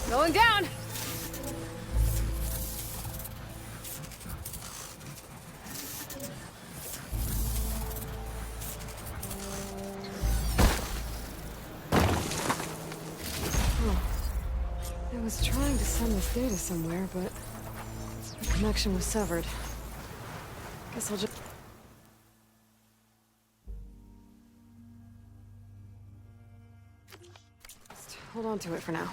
Going down! I was trying to send this data somewhere, but the connection was severed. Guess I'll just... hold on to it for now.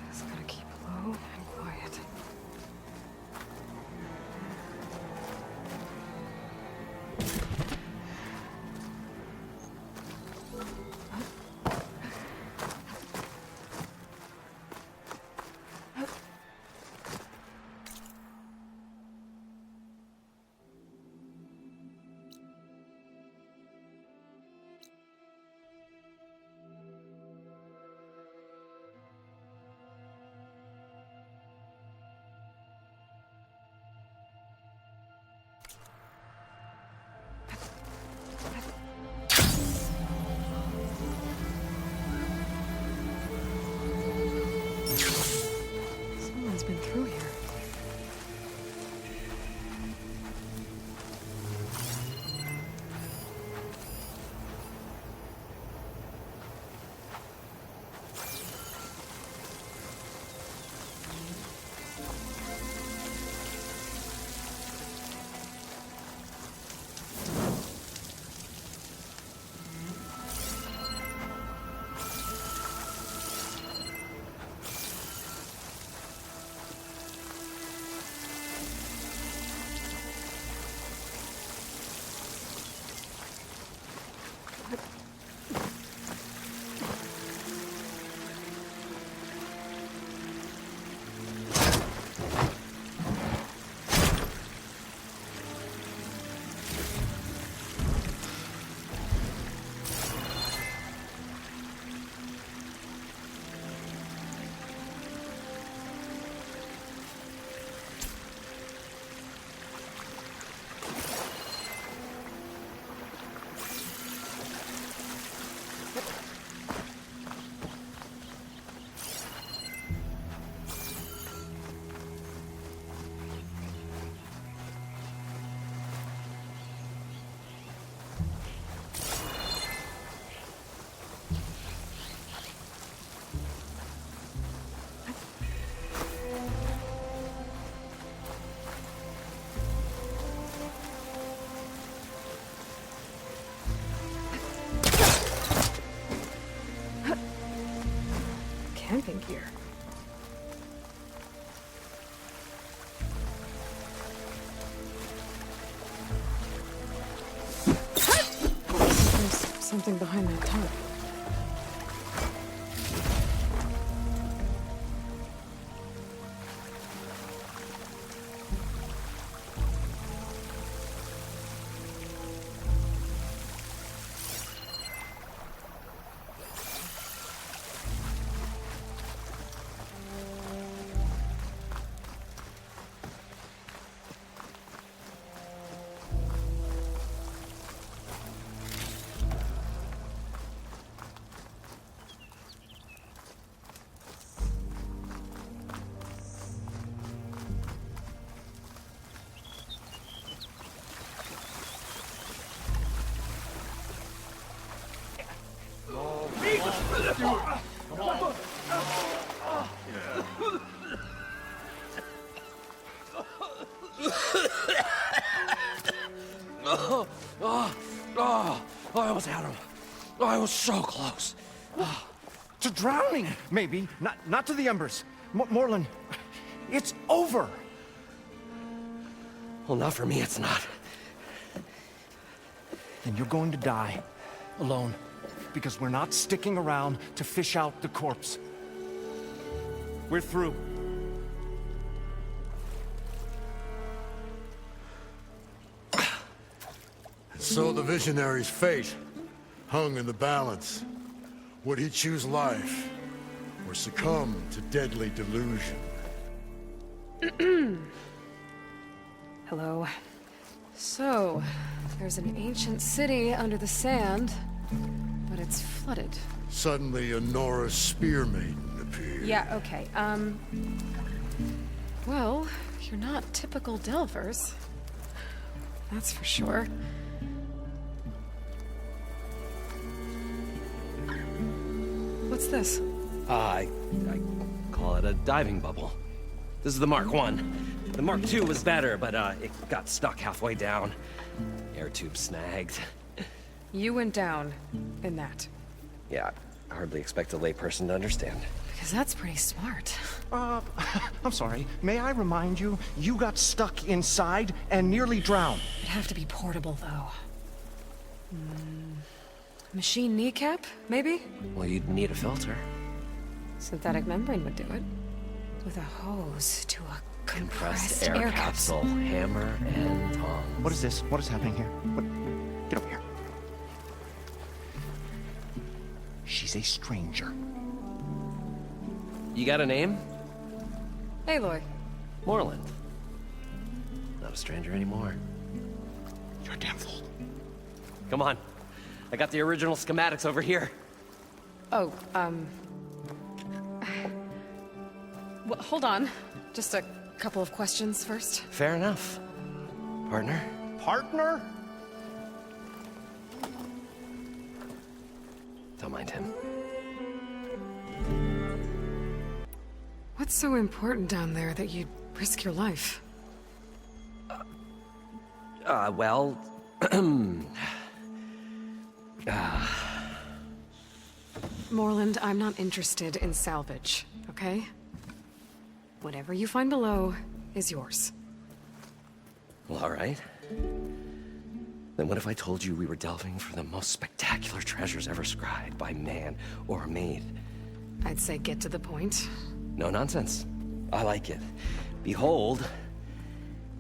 Just gotta keep low and quiet. Someone's been through here. Camping gear. There's something behind that tarp. I was so close. To drowning, maybe. Not to the embers. Moreland, it's over. Well, not for me, it's not. Then you're going to die. Alone. Because we're not sticking around to fish out the corpse. We're through. So the visionary's fate hung in the balance. Would he choose life, or succumb to deadly delusion? Hello. So, there's an ancient city under the sand, but it's flooded. Suddenly, a Norris spear maiden appeared. Yeah, okay, well, you're not typical Delvers. That's for sure. What's this? I call it a diving bubble. This is the Mark 1. The Mark 2 was better, but it got stuck halfway down. Air tube snagged. You went down in that. Yeah, I hardly expect a layperson to understand. Because that's pretty smart. I'm sorry. May I remind you, you got stuck inside and nearly drowned. It'd have to be portable, though. Machine kneecap, maybe? Well, you'd need a filter. Synthetic membrane would do it. With a hose to a compressed air capsule, hammer, and tongs. What is this? What is happening here? What? Get over here. She's a stranger. You got a name? Aloy. Moreland. Not a stranger anymore. You're a damn fool. Come on. I got the original schematics over here. Oh, well, hold on. Just a couple of questions first. Fair enough. Partner? Partner? Don't mind him. What's so important down there that you'd risk your life? Well... Moreland, I'm not interested in salvage, okay? Whatever you find below is yours. Well, all right. Then what if I told you we were delving for the most spectacular treasures ever scribed by man or maid? I'd say get to the point. No nonsense. I like it. Behold,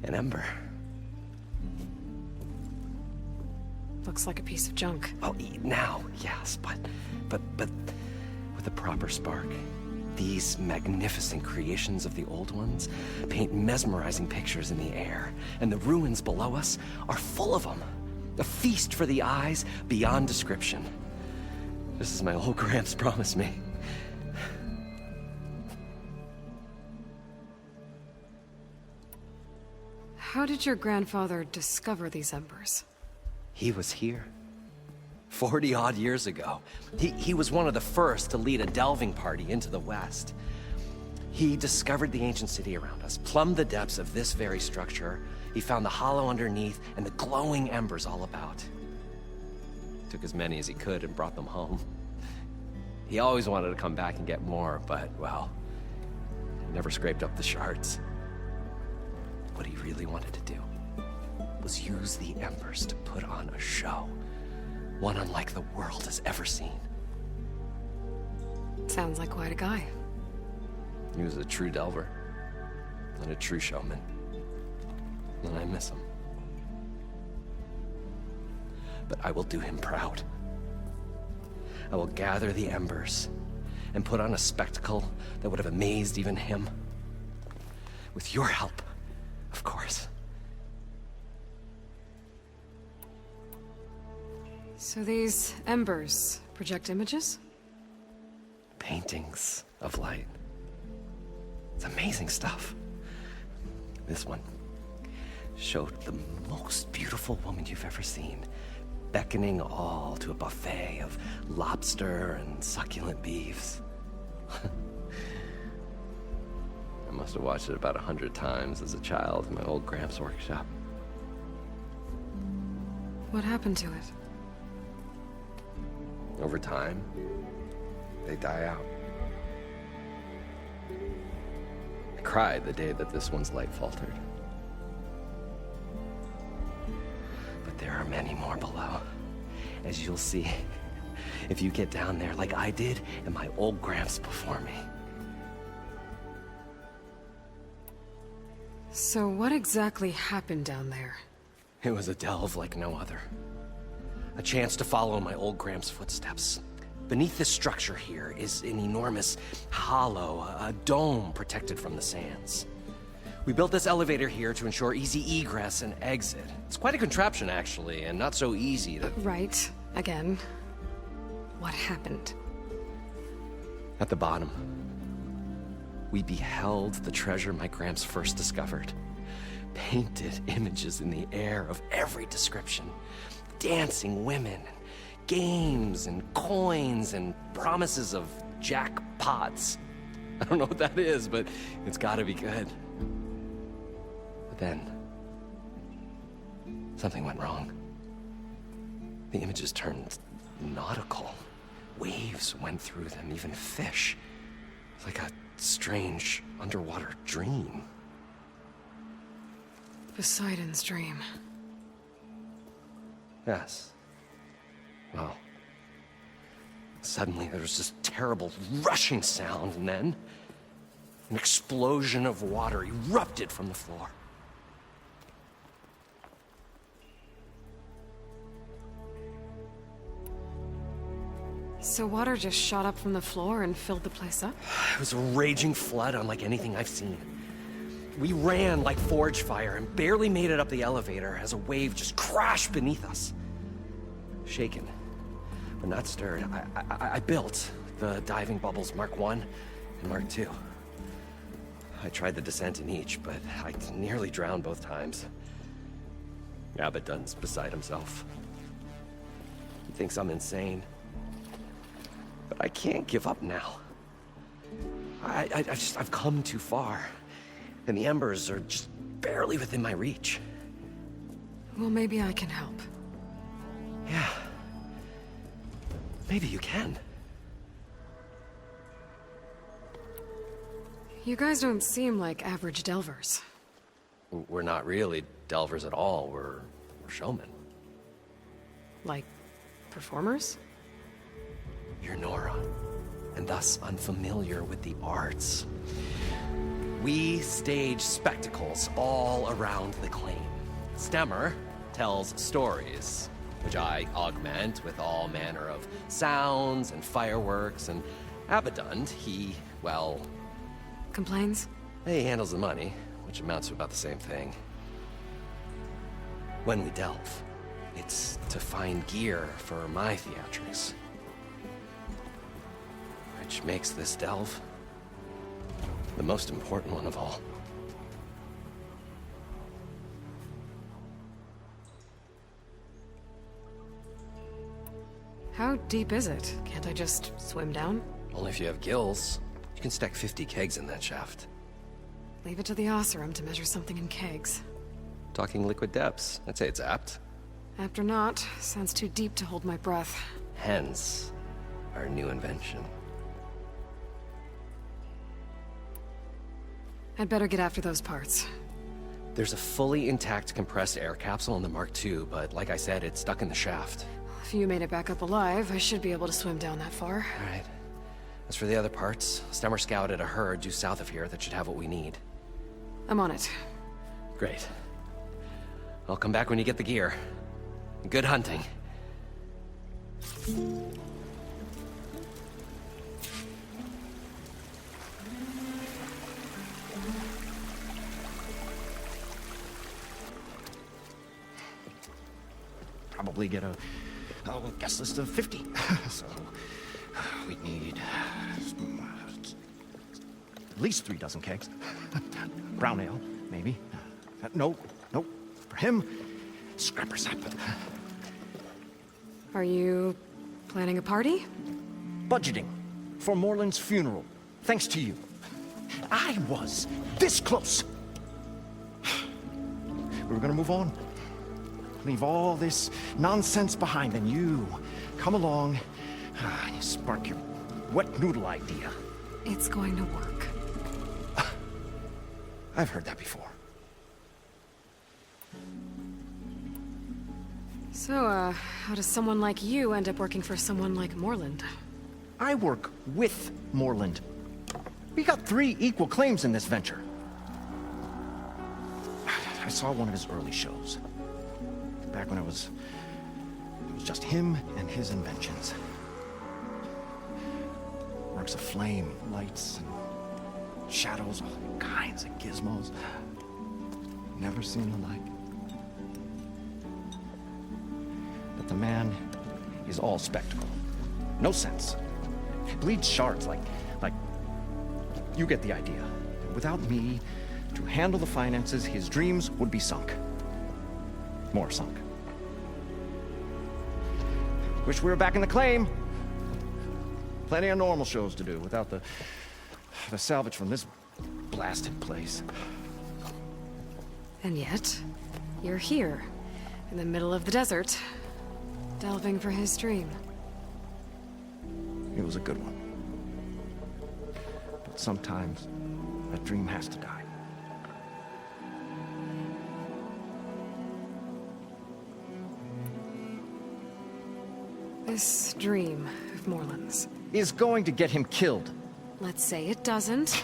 an ember. Looks like a piece of junk. Oh, now, yes, but with a proper spark. These magnificent creations of the old ones paint mesmerizing pictures in the air, and the ruins below us are full of them. A feast for the eyes beyond description. Just as my old Gramps promised me. How did your grandfather discover these embers? He was here. 40-odd years ago. He was one of the first to lead a delving party into the West. He discovered the ancient city around us, plumbed the depths of this very structure. He found the hollow underneath and the glowing embers all about. Took as many as he could and brought them home. He always wanted to come back and get more, but, well, never scraped up the shards. What he really wanted to do was use the embers to put on a show. One unlike the world has ever seen. Sounds like quite a guy. He was a true delver, and a true showman. And I miss him. But I will do him proud. I will gather the embers and put on a spectacle that would have amazed even him. With your help, of course. So these embers project images? Paintings of light. It's amazing stuff. This one showed the most beautiful woman you've ever seen, beckoning all to a buffet of lobster and succulent beefs. I must have watched it about 100 times as a child in my old Gramps' workshop. What happened to it? Over time, they die out. I cried the day that this one's light faltered. But there are many more below, as you'll see if you get down there like I did and my old Gramps before me. So what exactly happened down there? It was a delve like no other. A chance to follow my old Gramps' footsteps. Beneath this structure here is an enormous hollow, a dome protected from the sands. We built this elevator here to ensure easy egress and exit. It's quite a contraption, actually, and not so easy to... Right. Again. What happened? At the bottom, we beheld the treasure my Gramps first discovered. Painted images in the air of every description. Dancing women, games and coins and promises of jackpots. I don't know what that is, but it's gotta be good. But then, something went wrong. The images turned nautical. Waves went through them, even fish. It's like a strange underwater dream. Poseidon's dream. Yes. Well, suddenly there was this terrible rushing sound, and then an explosion of water erupted from the floor. So water just shot up from the floor and filled the place up? It was a raging flood unlike anything I've seen. We ran like forge fire and barely made it up the elevator as a wave just crashed beneath us. Shaken, but not stirred, I built the diving bubbles Mark 1 and Mark 2. I tried the descent in each, but I nearly drowned both times. Abaddon's beside himself. He thinks I'm insane. But I can't give up now. I've come too far. And the embers are just barely within my reach. Well, maybe I can help. Yeah. Maybe you can. You guys don't seem like average delvers. We're not really delvers at all. We're showmen. Like, performers? You're Nora, and thus unfamiliar with the arts. We stage spectacles all around the claim. Stemmer tells stories, which I augment with all manner of sounds and fireworks, and Abaddon, he, well... Complains? He handles the money, which amounts to about the same thing. When we delve, it's to find gear for my theatrics. Which makes this delve the most important one of all. How deep is it? Can't I just swim down? Only if you have gills. You can stack 50 kegs in that shaft. Leave it to the Oseram to measure something in kegs. Talking liquid depths, I'd say it's apt. After not, sounds too deep to hold my breath. Hence, our new invention. I'd better get after those parts. There's a fully intact compressed air capsule in the Mark II, but like I said, it's stuck in the shaft. If you made it back up alive, I should be able to swim down that far. All right. As for the other parts, Stemmer scouted a herd due south of here that should have what we need. I'm on it. Great. I'll come back when you get the gear. Good hunting. Probably get a guest list of 50. So we need at least 3 dozen kegs. Brown ale, maybe. No. For him, scrapper sap. Are you planning a party? Budgeting for Moreland's funeral. Thanks to you. I was this close. We were gonna move on. Leave all this nonsense behind, and you come along You spark your wet noodle idea. It's going to work. I've heard that before. So, how does someone like you end up working for someone like Morland? I work with Morland. We got 3 equal claims in this venture. I saw one of his early shows. Back when it was just him and his inventions. Works of flame, lights, and shadows, all kinds of gizmos. Never seen the like. But the man is all spectacle. No sense. Bleeds shards like you get the idea. Without me to handle the finances, his dreams would be sunk. More sunk. Wish we were back in the claim. Plenty of normal shows to do without the salvage from this blasted place. And yet, you're here, in the middle of the desert, delving for his dream. It was a good one. But sometimes, a dream has to die. This dream of Morland's. Is going to get him killed. Let's say it doesn't.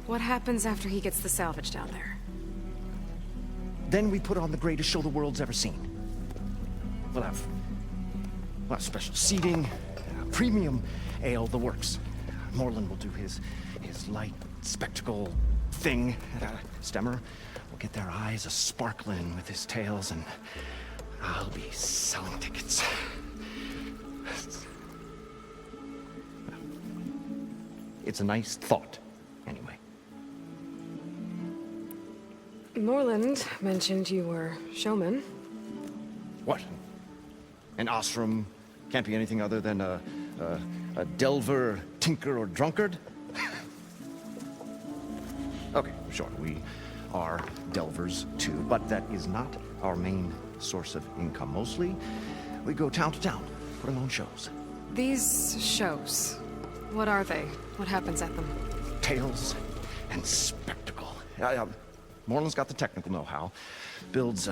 What happens after he gets the salvage down there? Then we put on the greatest show the world's ever seen. We'll have special seating, premium ale, the works. Morland will do his light spectacle thing. Stemmer will get their eyes a-sparkling with his tales, and I'll be selling tickets. It's a nice thought, anyway. Morland mentioned you were showman. What? An ostrom can't be anything other than a delver, tinker, or drunkard? Okay, sure, we are delvers too, but that is not our main source of income. Mostly, we go town to town, putting on shows. These shows, what are they? What happens at them? Tales and spectacle. Morland's got the technical know-how. Builds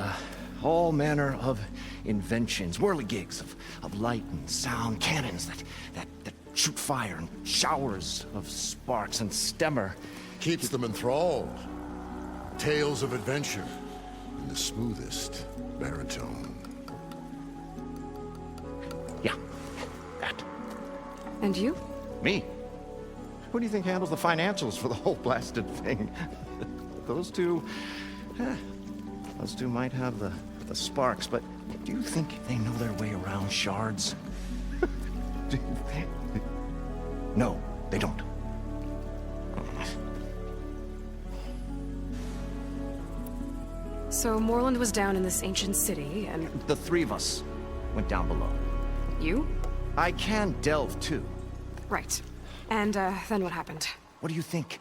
all manner of inventions, whirligigs of light and sound, cannons that shoot fire, and showers of sparks, and Stemmer Keeps them enthralled. Tales of adventure in the smoothest baritone. Yeah, that. And you? Me? Who do you think handles the financials for the whole blasted thing? Those two might have the sparks, but do you think they know their way around shards? No, they don't. So Morland was down in this ancient city, and... The 3 of us went down below. You? I can delve, too. Right. And, then what happened? What do you think?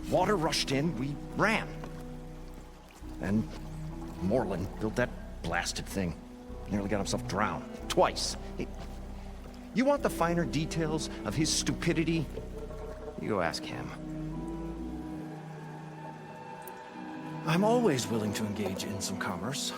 Water rushed in, we ran. And Morland built that blasted thing. Nearly got himself drowned. Twice. You want the finer details of his stupidity? You go ask him. I'm always willing to engage in some commerce.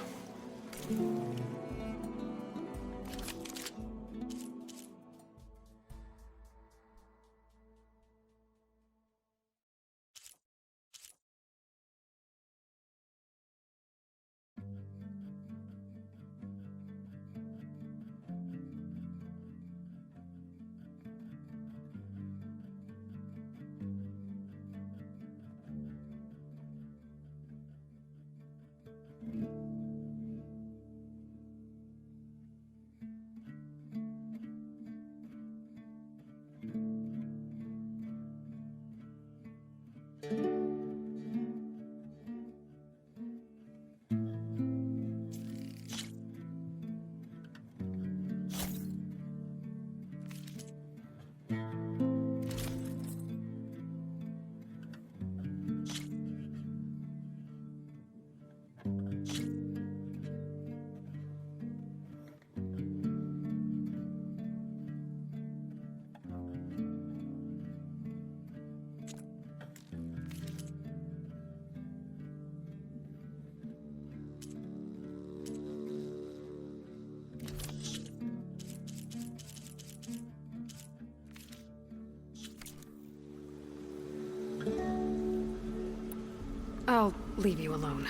I'll leave you alone.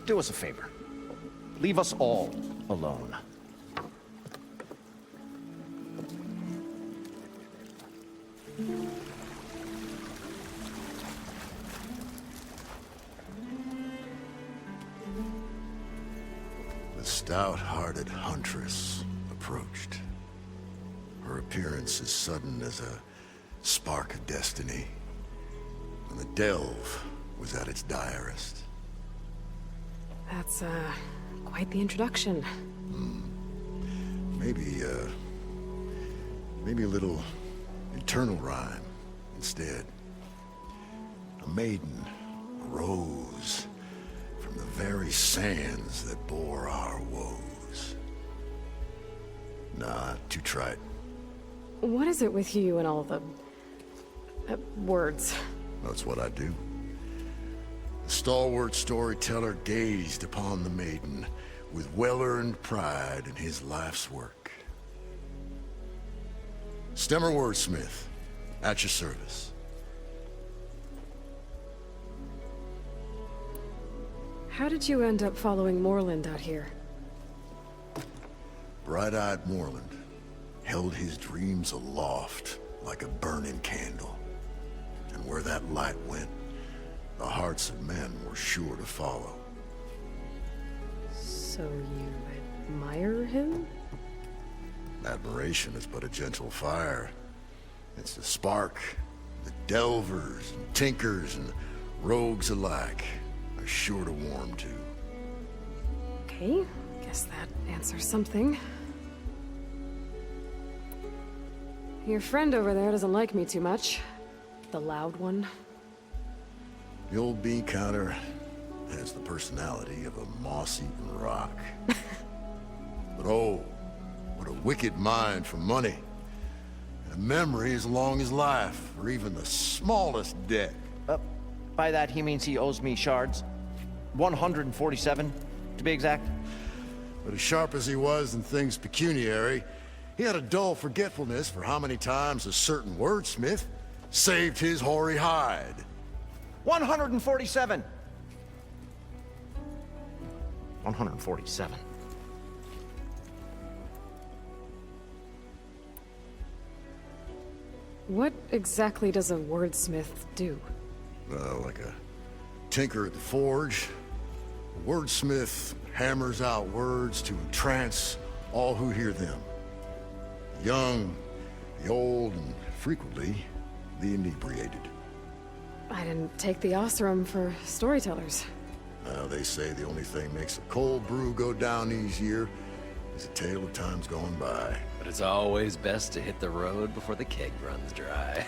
Do us a favor. Leave us all alone. The stout-hearted huntress approached. Her appearance as sudden as a spark of destiny, when the delve was at its direst. That's, quite the introduction. Maybe a little internal rhyme instead. A maiden arose from the very sands that bore our woes. Nah, too trite. What is it with you and all the... words? That's what I do. The stalwart storyteller gazed upon the maiden with well-earned pride in his life's work. Stemmer wordsmith, at your service. How did you end up following Moreland out here? Bright-eyed Moreland held his dreams aloft like a burning candle. And where that light went, the hearts of men were sure to follow. So you admire him? Admiration is but a gentle fire. It's the spark that delvers and tinkers and rogues alike are sure to warm to. Okay, guess that answers something. Your friend over there doesn't like me too much. The loud one. The old bean counter has the personality of a moss-eaten rock. But oh, what a wicked mind for money. And a memory as long as life, or even the smallest debt. By that, he means he owes me shards. 147, to be exact. But as sharp as he was in things pecuniary, he had a dull forgetfulness for how many times a certain wordsmith saved his hoary hide. 147! 147. What exactly does a wordsmith do? Like a tinker at the forge, a wordsmith hammers out words to entrance all who hear them. The young, the old, and frequently, the inebriated. I didn't take the Osram for storytellers. They say the only thing makes a cold brew go down easier is a tale of times gone by. But it's always best to hit the road before the keg runs dry.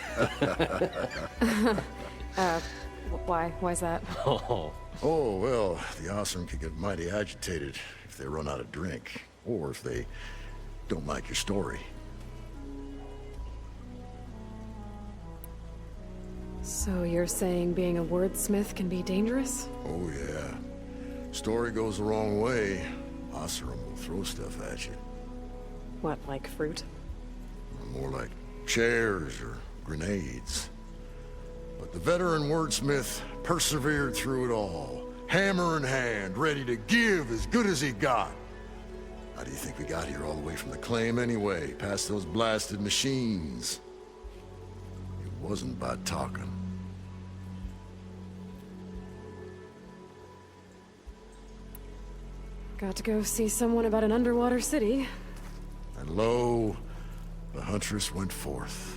Why's that? Oh, Oh, well, the Osram can get mighty agitated if they run out of drink, or if they don't like your story. So you're saying being a wordsmith can be dangerous? Oh, yeah. Story goes the wrong way, Osram will throw stuff at you. What, like fruit? More like chairs or grenades. But the veteran wordsmith persevered through it all, hammer in hand, ready to give as good as he got. How do you think we got here all the way from the claim anyway, past those blasted machines? It wasn't by talking. Got to go see someone about an underwater city. And lo, the huntress went forth.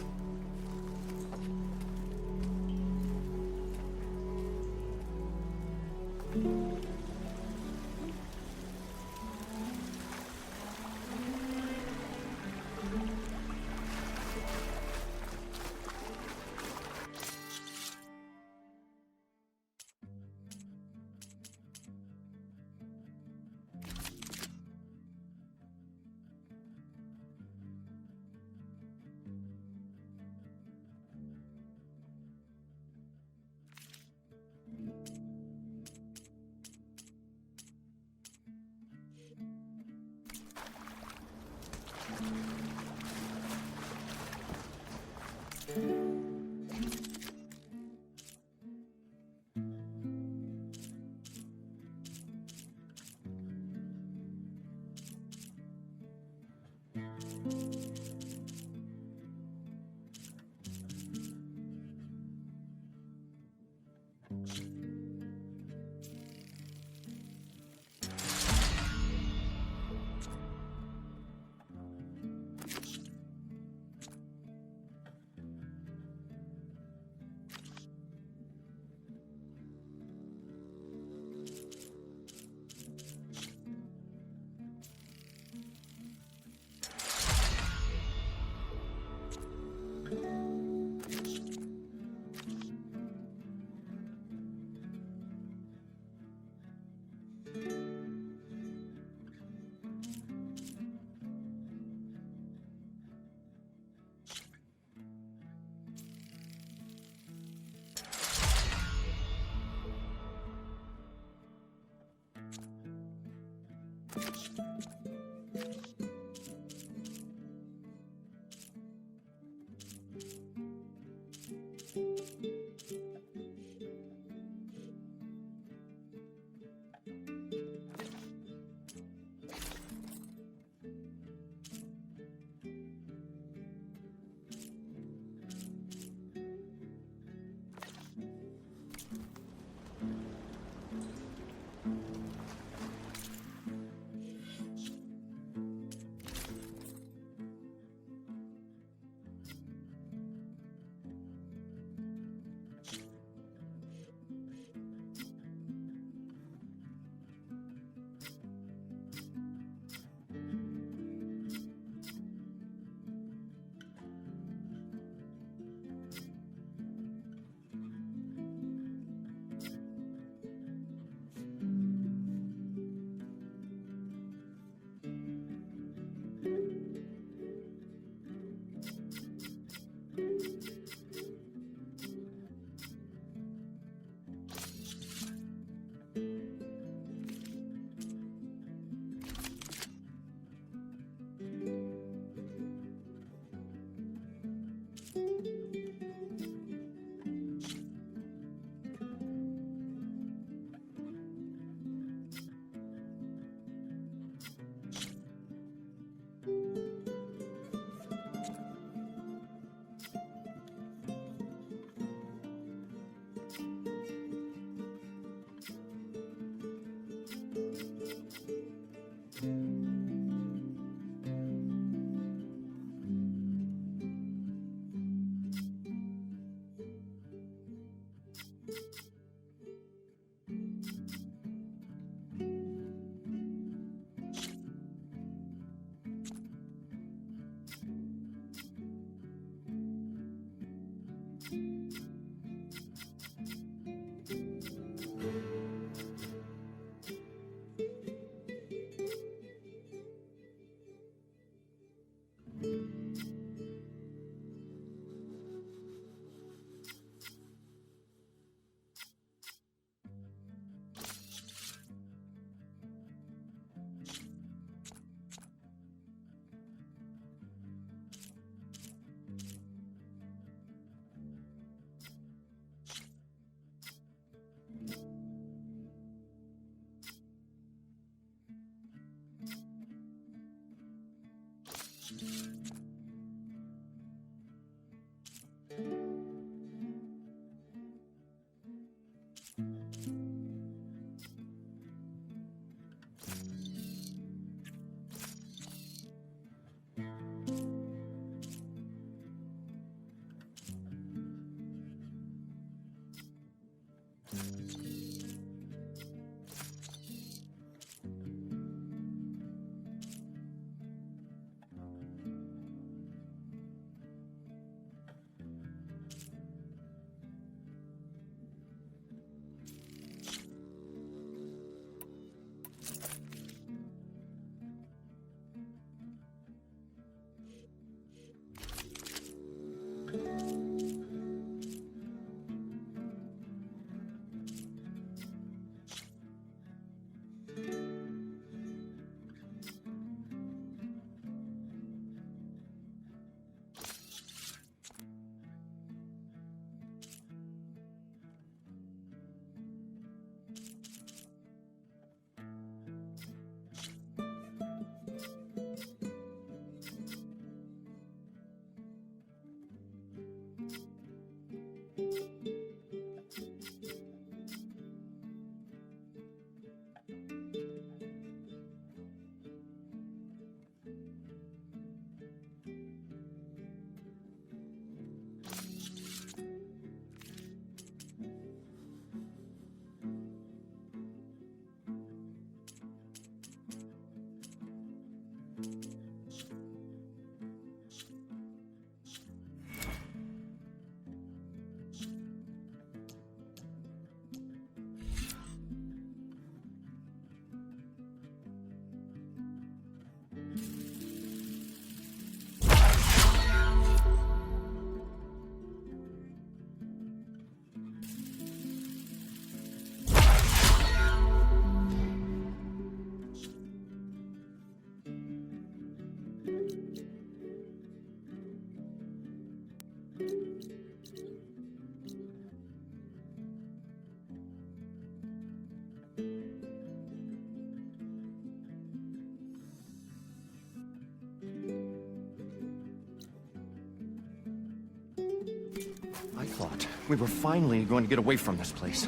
we were finally going to get away from this place.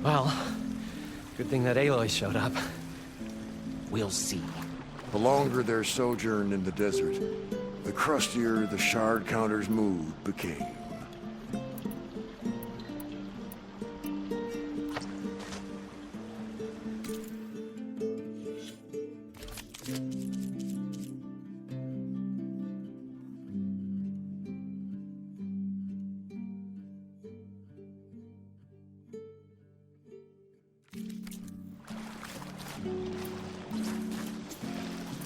Well, good thing that Aloy showed up. We'll see. The longer their sojourn in the desert, the crustier the shard counter's mood became.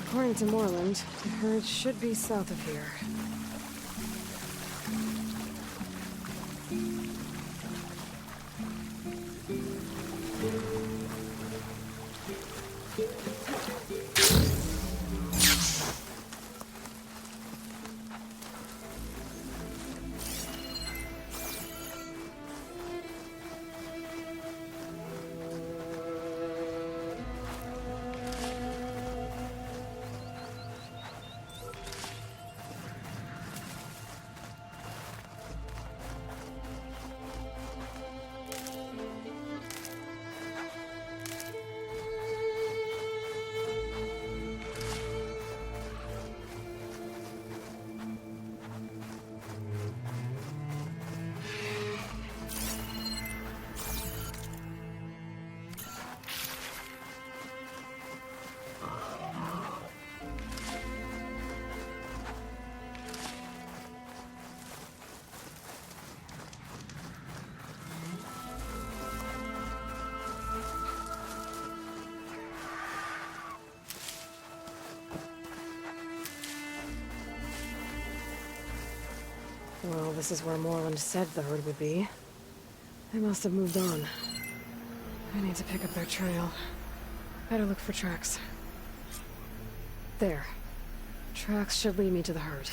According to Moreland, the herd should be south of here. Well, this is where Moreland said the herd would be. They must have moved on. I need to pick up their trail. Better look for tracks. There. Tracks should lead me to the herd.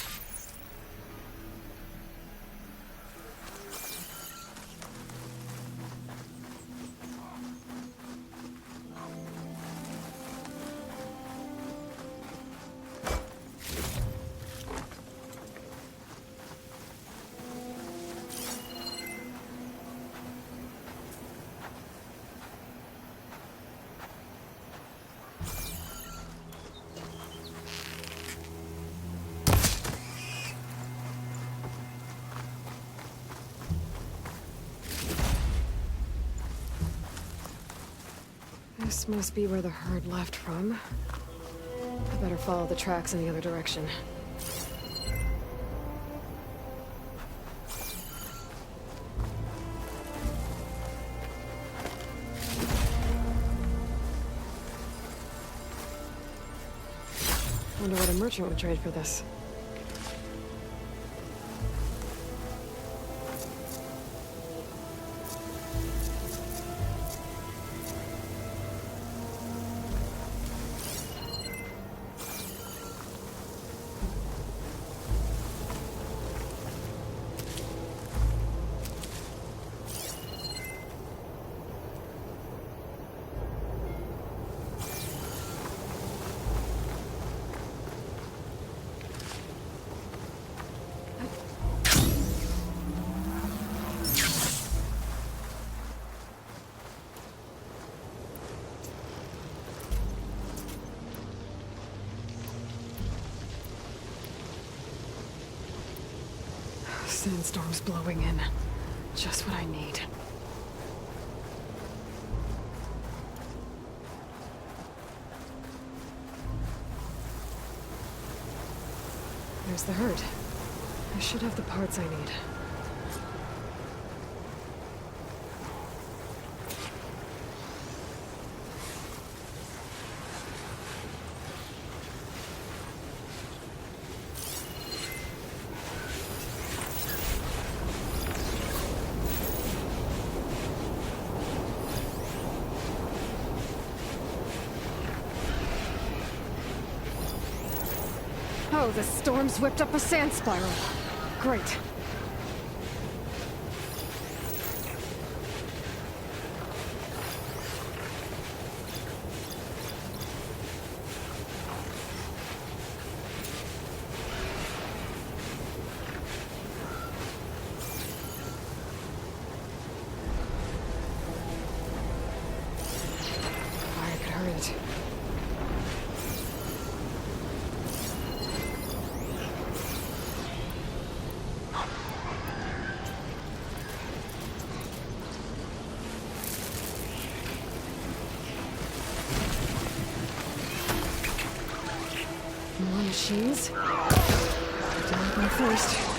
This must be where the herd left from. I better follow the tracks in the other direction. Wonder what a merchant would trade for this. Sandstorm's blowing in. Just what I need. There's the herd. I should have the parts I need. Oh, the storm's whipped up a sand spiral. Great. machines. Don't go first.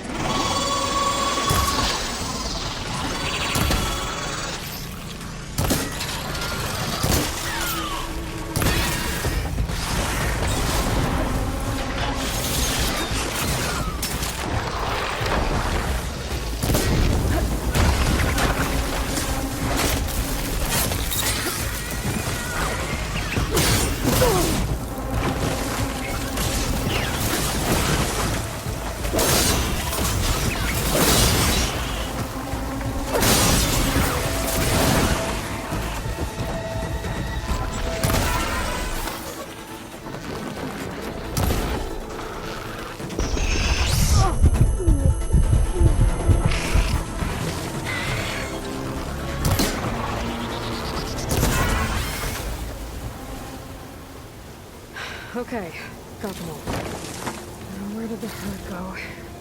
Okay, got them all. Now where did the herd go?